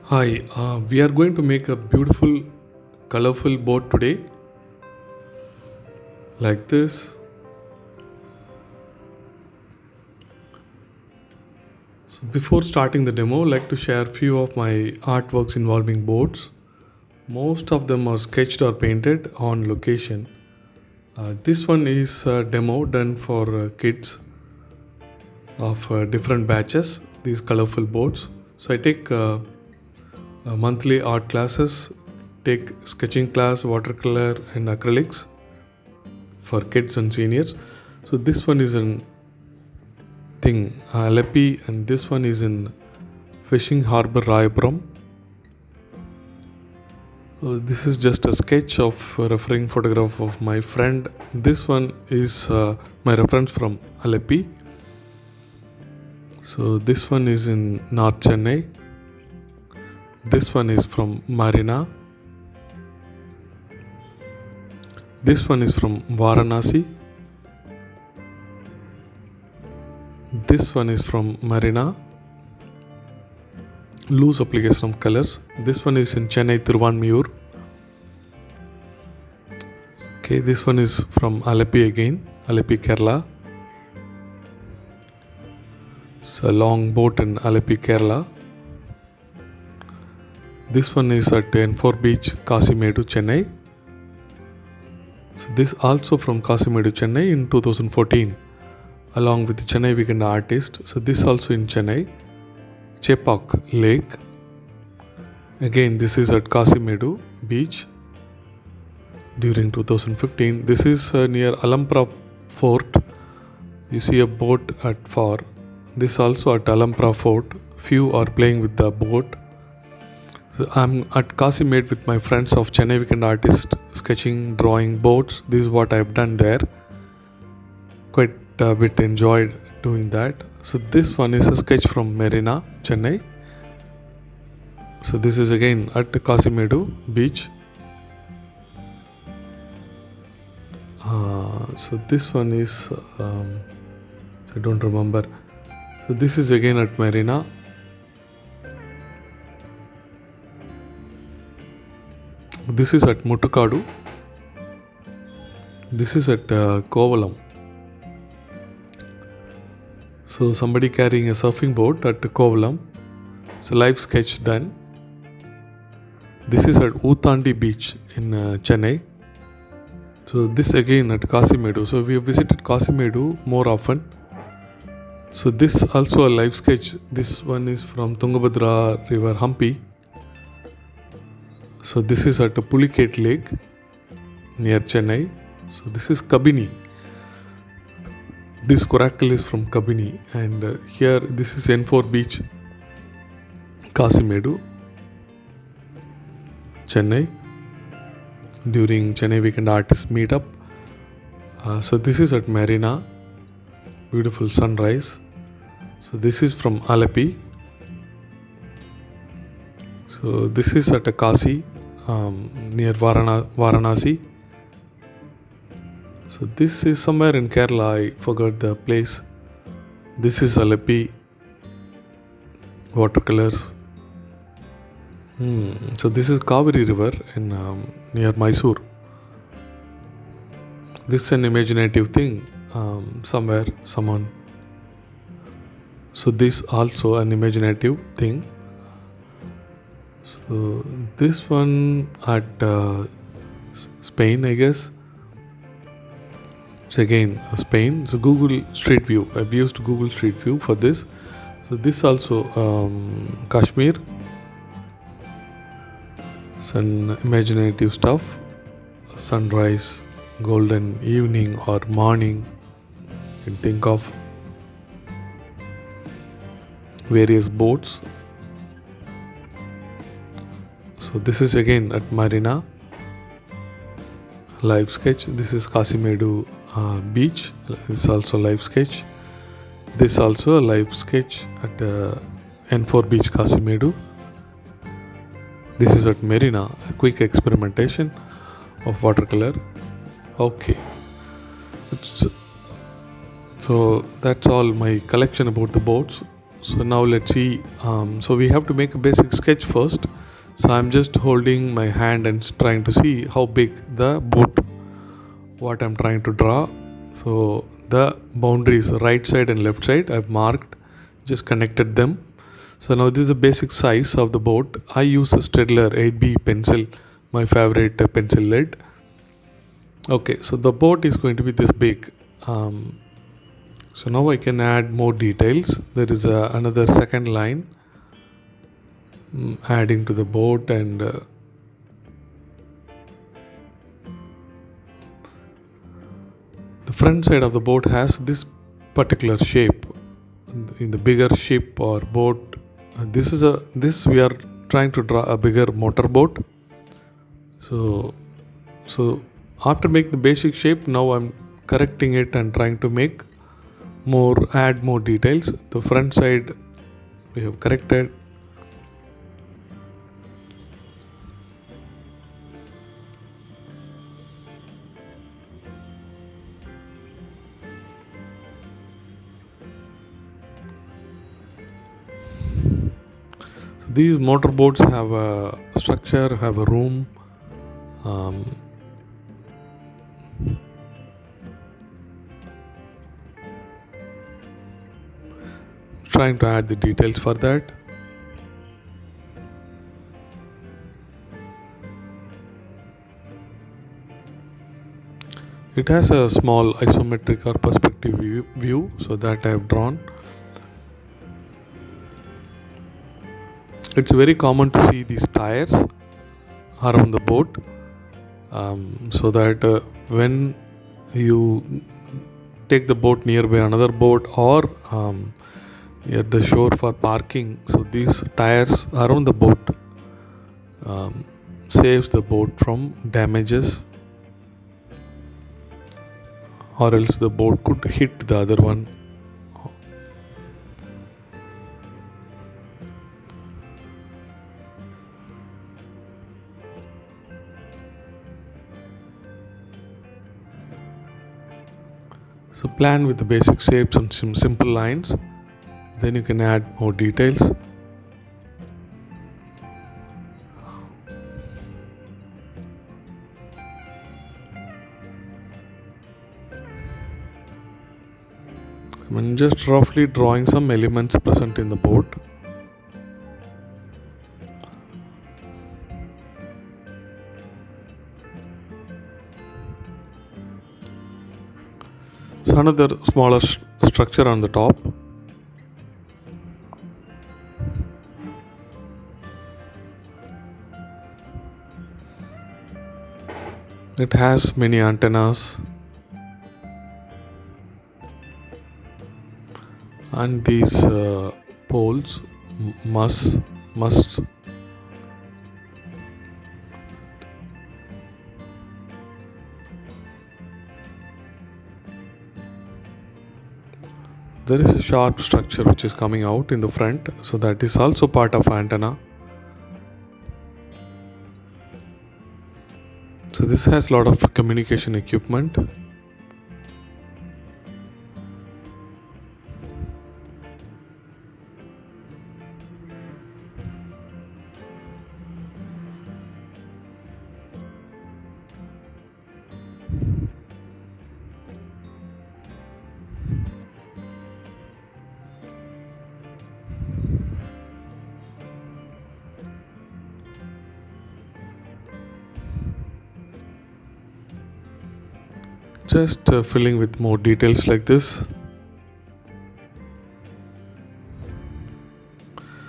Hi, we are going to make a beautiful, colorful boat today, like this. So, before starting the demo, I'd like to share few of my artworks involving boats. Most of them are sketched or painted on location. This one is a demo done for kids of different batches, these colorful boats. So, I take monthly art classes, take sketching class, watercolor, and acrylics for kids and seniors. So this one is in thing Aleppi, and this one is in Fishing Harbor, Rayapuram. This is just a sketch of a referring photograph of my friend. This one is my reference from Aleppi. So this one is in North Chennai. This one is from Marina. This one is from Varanasi. This one is from Marina. Loose application of colors. This one is in Chennai, Thiruvanmiyur. Okay, this one is from Aleppi again, Aleppi, Kerala. It's a long boat in Aleppi, Kerala. This one is at N4 Beach, Kasimedu, Chennai. So this also from Kasimedu, Chennai in 2014, along with the Chennai Weekend Artist. So this also in Chennai, Chepak Lake. Again, this is at Kasimedu Beach during 2015. This is near Alampra Fort. You see a boat at far. This also at Alampra Fort. Few are playing with the boat. So I'm at Kasimed with my friends of Chennai Weekend Artist, sketching, drawing boats. This is what I've done there. Quite a bit enjoyed doing that. So this one is a sketch from Marina, Chennai. So this is again at Kasimedu Beach. So this one is, I don't remember. So this is again at Marina. This is at Muttukadu. This is at Kovalam. So somebody carrying a surfing boat at Kovalam. It's a live sketch done. This is at Oothandi Beach in Chennai. So this again at Kasimedu. So we have visited Kasimedu more often. So this also a live sketch. This one is from Tungabhadra River, Hampi. So this is at Pulicat Lake near Chennai. So this is Kabini. This coracle is from Kabini, and here this is N4 Beach, Kasimedu, Chennai, during Chennai Weekend Artist Meetup. So this is at Marina, beautiful sunrise. So this is from Aleppi. So this is at Kasi, near Varanasi. So this is somewhere in Kerala, I forgot the place. This is Aleppi, watercolors. So this is Kaveri River in near Mysore. This is an imaginative thing, somewhere, someone. So this also an imaginative thing. So this one at Spain, I guess. So again, Spain. So Google Street View. I've used Google Street View for this. So this also Kashmir. Some imaginative stuff. Sunrise, golden evening or morning. You can think of various boats. So this is again at Marina, live sketch. This is Kasimedu Beach. This is also live sketch. This also a live sketch at N4 Beach, Kasimedu. This is at Marina, a quick experimentation of watercolor. Okay. So that's all my collection about the boats. So now let's see. So we have to make a basic sketch first. So I'm just holding my hand and trying to see how big the boat, what I'm trying to draw. So the boundaries, right side and left side, I've marked, just connected them. So now this is the basic size of the boat. I use a Staedtler 8B pencil, my favorite pencil lead. Okay, so the boat is going to be this big. So now I can add more details. There is another second line adding to the boat, and the front side of the boat has this particular shape. In the bigger ship or boat, this we are trying to draw a bigger motorboat. So after making the basic shape, now I'm correcting it and trying to make add more details. The front side we have corrected. So these motorboats have a structure, have a room. Trying to add the details for that. It has a small isometric or perspective view, so that I have drawn. It's very common to see these tires around the boat, so that when you take the boat nearby another boat or near the shore for parking, so these tires around the boat saves the boat from damages, or else the boat could hit the other one. So plan with the basic shapes and some simple lines, then you can add more details. I'm just roughly drawing some elements present in the boat. So another smaller structure on the top. It has many antennas and these poles, masts. There is a sharp structure which is coming out in the front, so that is also part of antenna. So this has a lot of communication equipment. Just filling with more details like this.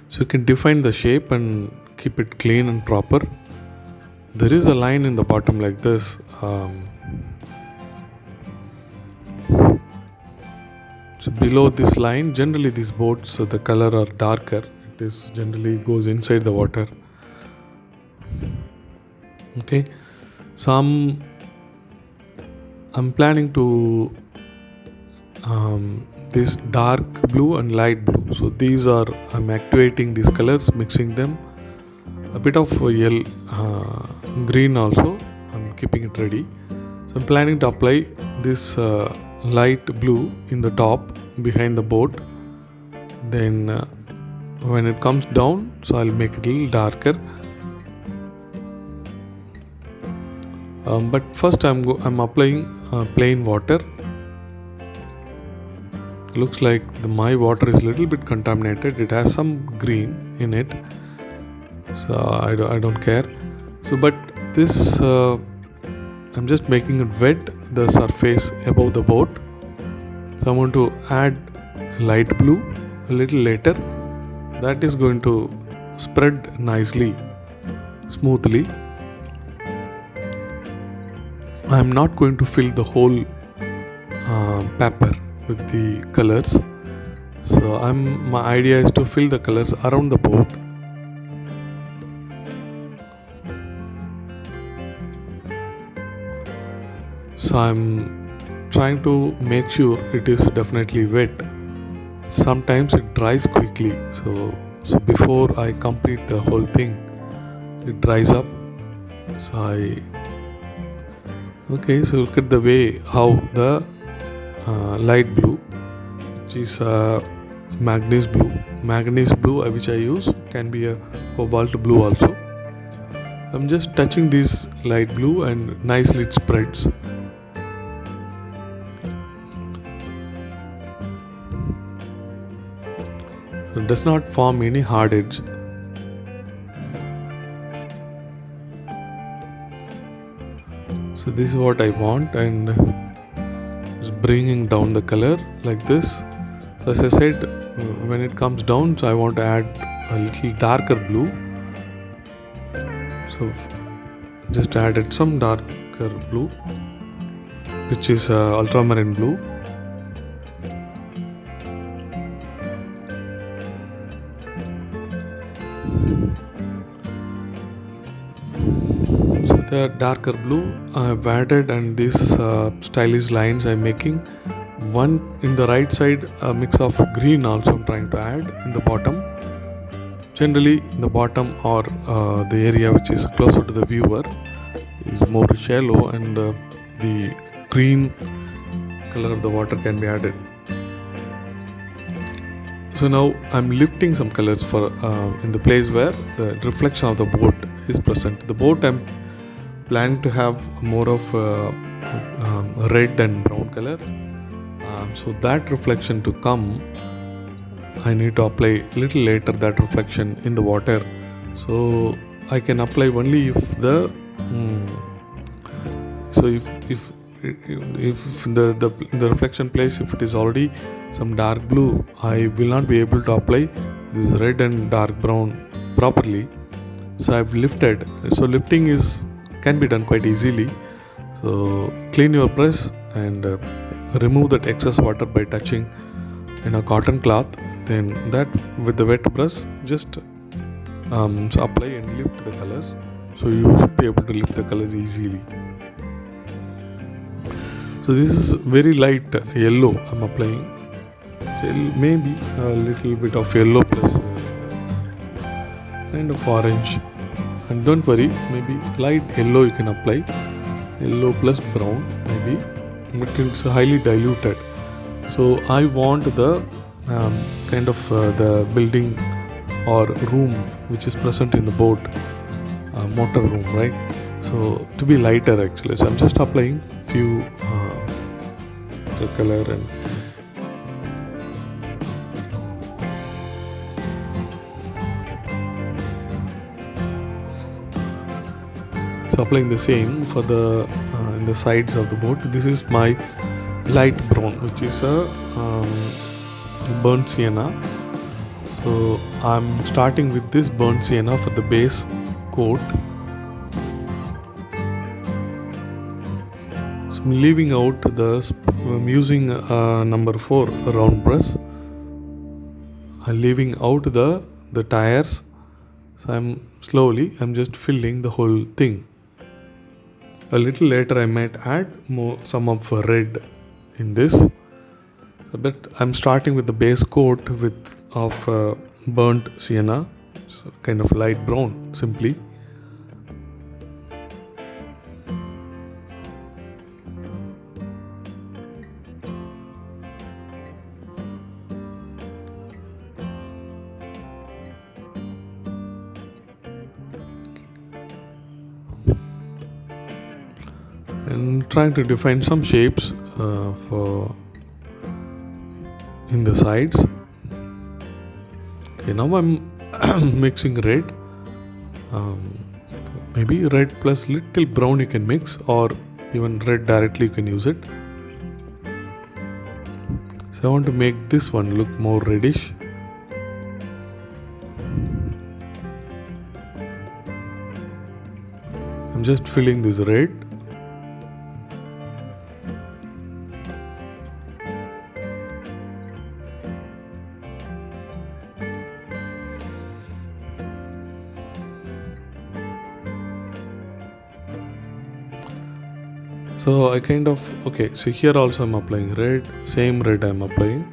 So you can define the shape and keep it clean and proper. There is a line in the bottom like this. So below this line, generally these boats, the color are darker. It is generally goes inside the water. Okay, so I'm planning to this dark blue and light blue. So these are, I'm activating these colors, mixing them. A bit of yellow, green also, I'm keeping it ready. So I'm planning to apply this light blue in the top behind the boat. Then when it comes down, so I'll make it a little darker. But first I'm applying plain water. Looks like my water is a little bit contaminated. It has some green in it, so I don't care. So but this I'm just making it wet, the surface above the boat. So I'm going to add light blue a little later. That is going to spread nicely, smoothly. I'm not going to fill the whole paper with the colors. So my idea is to fill the colors around the boat. So I'm trying to make sure it is definitely wet. Sometimes it dries quickly, so before I complete the whole thing, it dries up. So look at the way how the light blue, which is manganese blue which I use, can be a cobalt blue also. I'm just touching this light blue and nicely it spreads. So it does not form any hard edge. So this is what I want, and just bringing down the color like this. So as I said, when it comes down, so I want to add a little darker blue. So just added some darker blue, which is ultramarine blue. So the darker blue I have added, and these stylish lines I'm making. One in the right side, a mix of green also I'm trying to add in the bottom. Generally in the bottom or the area which is closer to the viewer is more shallow, and the green color of the water can be added. So now I'm lifting some colors for in the place where the reflection of the boat is present. The boat I'm planning to have more of red and brown color. So that reflection to come, I need to apply little later that reflection in the water. So I can apply only if the if the reflection place, if it is already some dark blue, I will not be able to apply this red and dark brown properly. So I've lifted. So lifting can be done quite easily. So clean your brush and remove that excess water by touching in a cotton cloth. Then that with the wet brush, just apply and lift the colors. So you should be able to lift the colors easily. So this is very light yellow I'm applying. So maybe a little bit of yellow plus kind of orange. And don't worry, maybe light yellow you can apply. Yellow plus brown maybe, but it's highly diluted. So I want the kind of the building or room which is present in the boat, motor room, right? So to be lighter actually. So I'm just applying few color and so applying the same for the in the sides of the boat. This is my light brown, which is a burnt sienna. So I'm starting with this burnt sienna for the base coat. So I'm leaving out I'm using number 4 round brush. I'm leaving out the tires. So I'm just filling the whole thing. A little later I might add some of red in this. So, but I'm starting with the base coat of burnt sienna, so kind of light brown simply. and trying to define some shapes for in the sides. Okay, now I'm mixing red. Maybe red plus little brown you can mix, or even red directly you can use it. So I want to make this one look more reddish. I'm just filling this red. So I kind of, okay, so here also I'm applying red, same red I'm applying.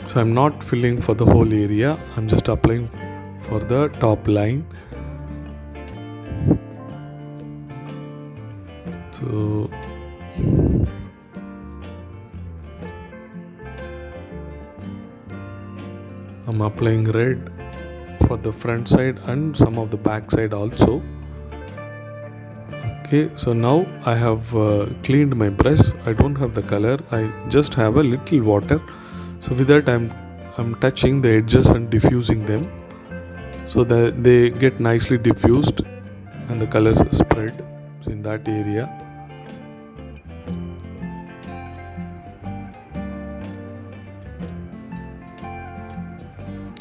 So I'm not filling for the whole area, I'm just applying for the top line. So I'm applying red for the front side and some of the back side also. Okay, so now I have cleaned my brush. I don't have the color, I just have a little water. So with that I'm touching the edges and diffusing them so that they get nicely diffused and the colors spread in that area.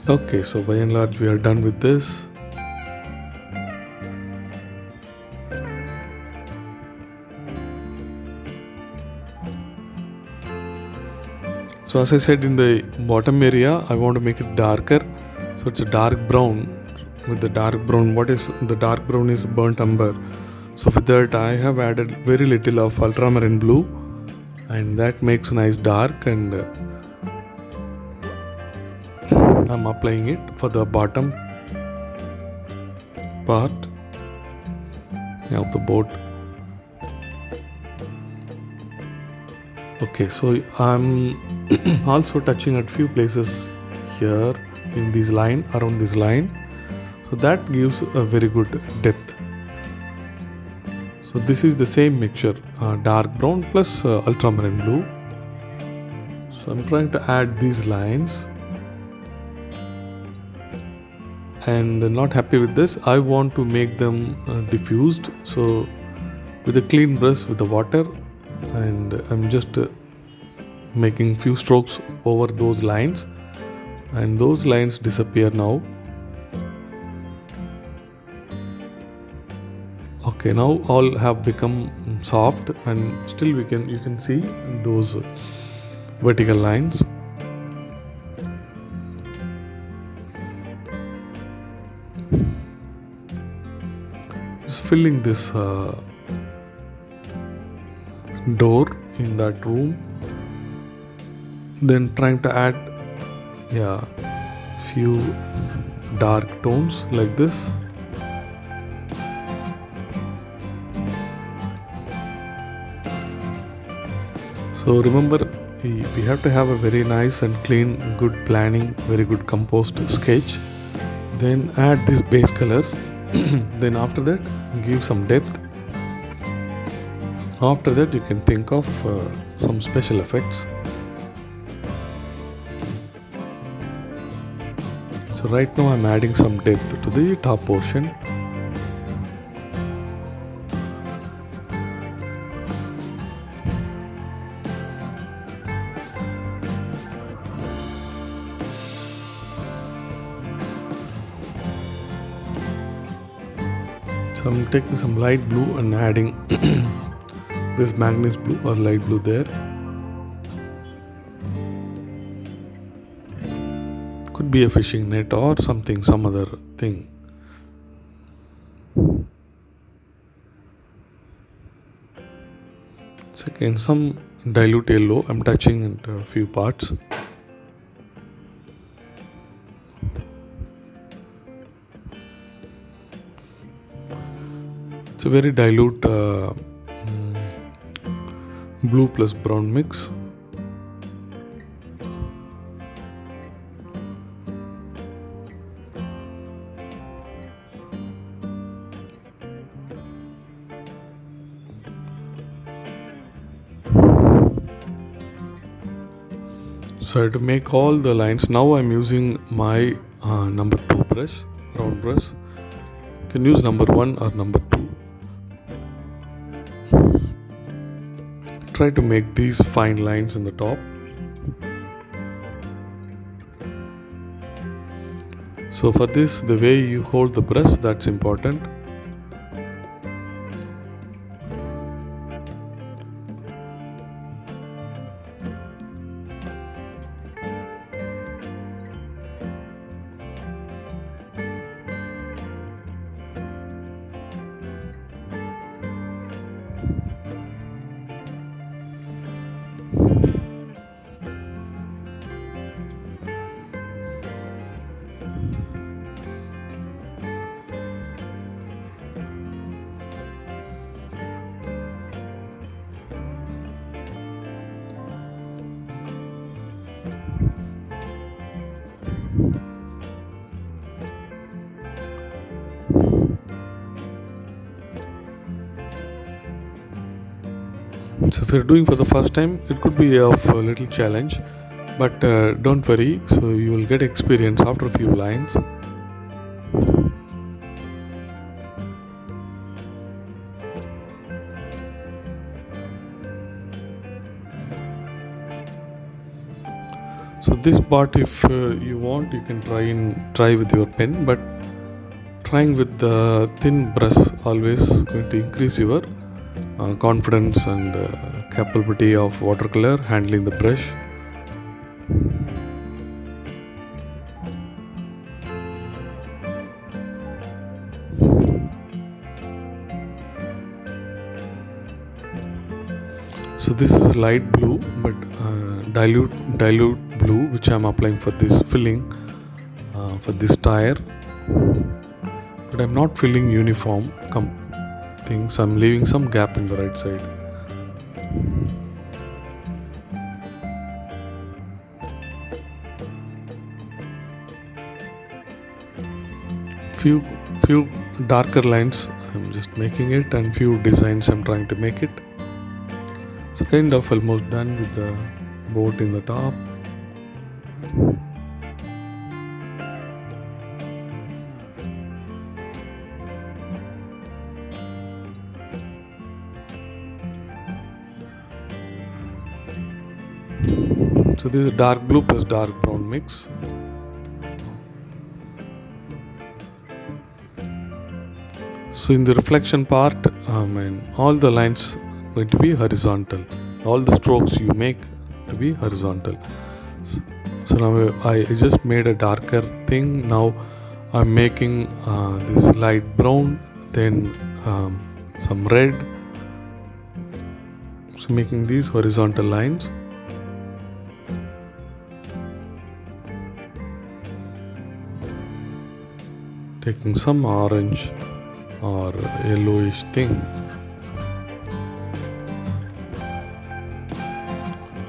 Okay, so by and large we are done with this. So as I said, in the bottom area I want to make it darker, so it's a dark brown. With the dark brown, what is the dark brown is burnt umber. So with that I have added very little of ultramarine blue, and that makes nice dark, and I'm applying it for the bottom part of the boat. Okay, so I'm also touching at few places here in this line, around this line, so that gives a very good depth. So this is the same mixture, dark brown plus ultramarine blue. So I'm trying to add these lines, and not happy with this, I want to make them diffused. So with a clean brush with the water, and I'm just making few strokes over those lines, and those lines disappear now. Okay, now all have become soft, and still you can see those vertical lines. Just filling this door in that room, then trying to add few dark tones like this. So remember, we have to have a very nice and clean, good planning, very good composed sketch, then add these base colors. Then after that give some depth. After that you can think of some special effects. So right now I'm adding some depth to the top portion. So I'm taking some light blue and adding this manganese blue or light blue there. Could be a fishing net or something, some other thing. Second, some dilute yellow, I'm touching into a few parts. It's a very dilute blue plus brown mix. So to make all the lines, now I'm using my number 2 brush, round brush. You can use number 1 or number 2. Try to make these fine lines in the top. So for this, the way you hold the brush, that's important. So if you're doing for the first time, it could be of a little challenge, but don't worry, so you will get experience after a few lines. So this part, if you want, you can try with your pen, but trying with the thin brush always going to increase your confidence and capability of watercolor handling the brush. So this is light blue, but dilute blue, which I'm applying for this filling for this tire, but I'm not filling uniform things. I'm leaving some gap in the right side. Few darker lines I'm just making it, and few designs I'm trying to make it. So kind of almost done with the boat in the top. So this is dark blue plus dark brown mix. So in the reflection part, all the lines going to be horizontal. All the strokes you make to be horizontal. So now I just made a darker thing. Now I'm making this light brown, then some red. So making these horizontal lines. Taking some orange or yellowish thing.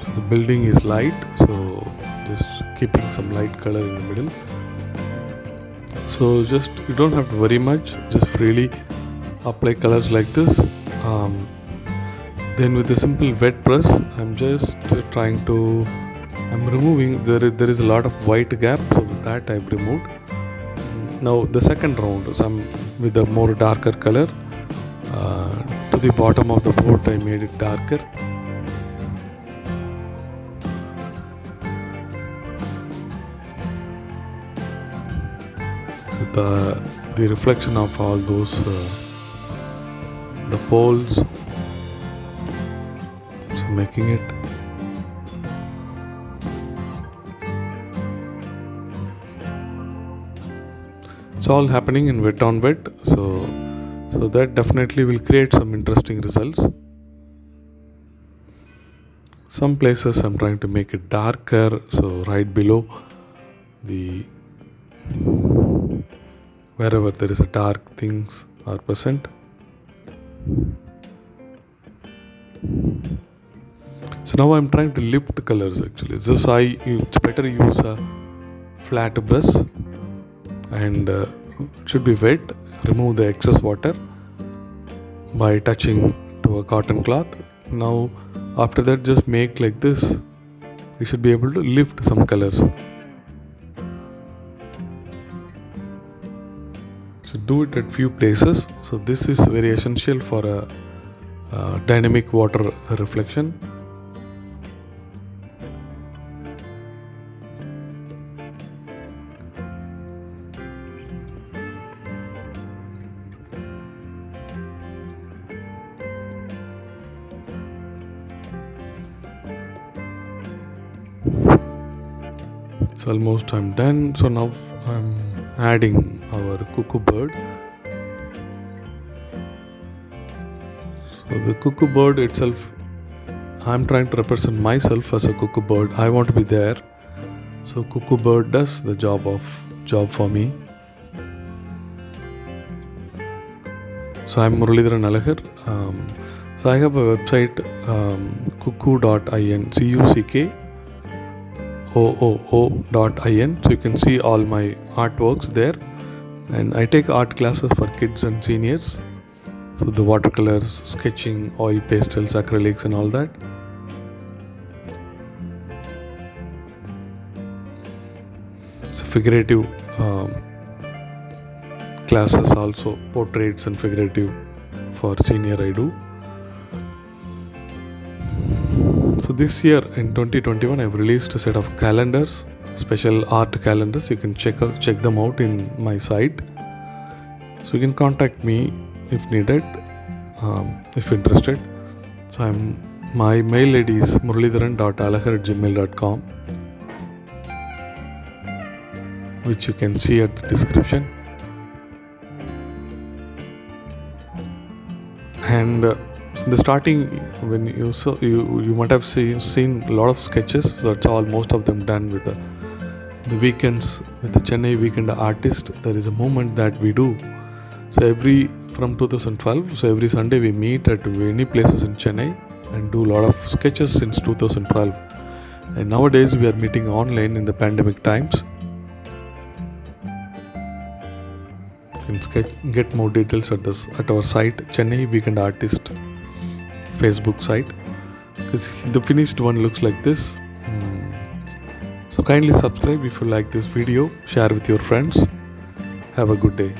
So the building is light, so just keeping some light color in the middle. So just you don't have to worry much, just freely apply colors like this. Then with a simple wet brush, I'm just trying to, I'm removing, there is a lot of white gap, so with that I've removed. Now the second round, so I'm with a more darker color. To the bottom of the boat I made it darker. So the reflection of all those the poles, so making it. It's all happening in wet on wet, so that definitely will create some interesting results. Some places I'm trying to make it darker, so right below the wherever there is a dark things are present. So now I'm trying to lift colors actually. It's better use a flat brush, and it should be wet. Remove the excess water by touching to a cotton cloth. Now after that just make like this, we should be able to lift some colors. So do it at few places. So this is very essential for a dynamic water reflection. It's almost I'm done. So now I'm adding our cuckoo bird. So the cuckoo bird itself, I'm trying to represent myself as a cuckoo bird. I want to be there. So cuckoo bird does the job for me. So I'm Muralidharan Alagar. So I have a website, cuckoo.in, cuckoo.in. So you can see all my artworks there. And I take art classes for kids and seniors. So the watercolors, sketching, oil pastels, acrylics and all that. So figurative classes also, portraits and figurative for senior I do. So this year in 2021 I've released a set of calendars, special art calendars. You can check them out in my site. So you can contact me if needed, if interested. So my mail ID is muralidharan.alagar@gmail.com, which you can see at the description. And in the starting, when you might have seen a lot of sketches. So that's all, most of them done with the weekends, with the Chennai Weekend Artist. There is a movement that we do. So from 2012, so every Sunday we meet at many places in Chennai and do a lot of sketches since 2012. And nowadays we are meeting online in the pandemic times. You can get more details at our site, Chennai Weekend Artist Facebook site, because the finished one looks like this. So kindly subscribe if you like this video, share with your friends. Have a good day.